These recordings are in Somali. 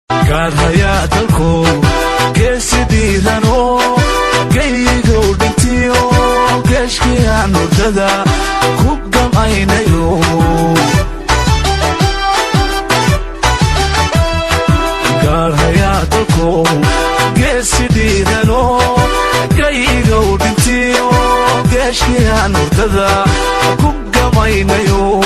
قاد هياتلكو كيسدي ذنو قيقو دنتيو كشكي عنو ددا كوكم عينيو قاد هياتلكو كيسدي ذنو قيقو دنتيو كشكي عنو ددا كوكم عينيو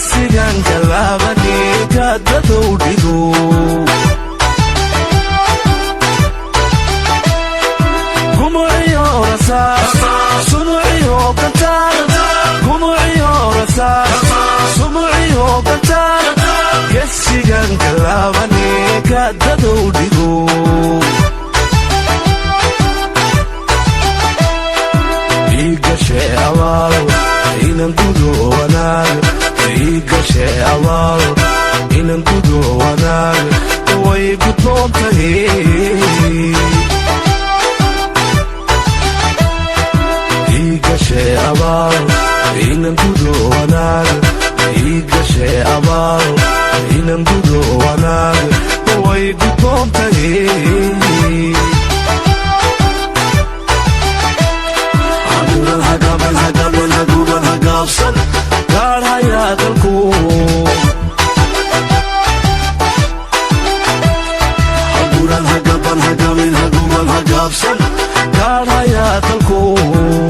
sigan kalabani kadadou dhigo gumuciyo rasaas sumuciyo kantaar gumuciyo rasaas sumuciyo kantaar gesigan kalabani kadadou dhigo igashe abaal inan gudo wanaag igashe abaal inan gudo wanaag way gudboontahay igashe abaal inan gudo wanaag igashe abaal inan gudo wanaag way gudboontahay قال حياة الكون حبورا الهقبا الهقب الهقوب الهقب سن قال حياة الكون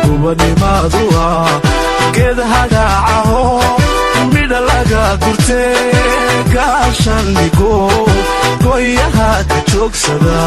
gubanimaadua geed hadhaacaho midha laga gurtee gaashan dhigo goyaha ka joogsada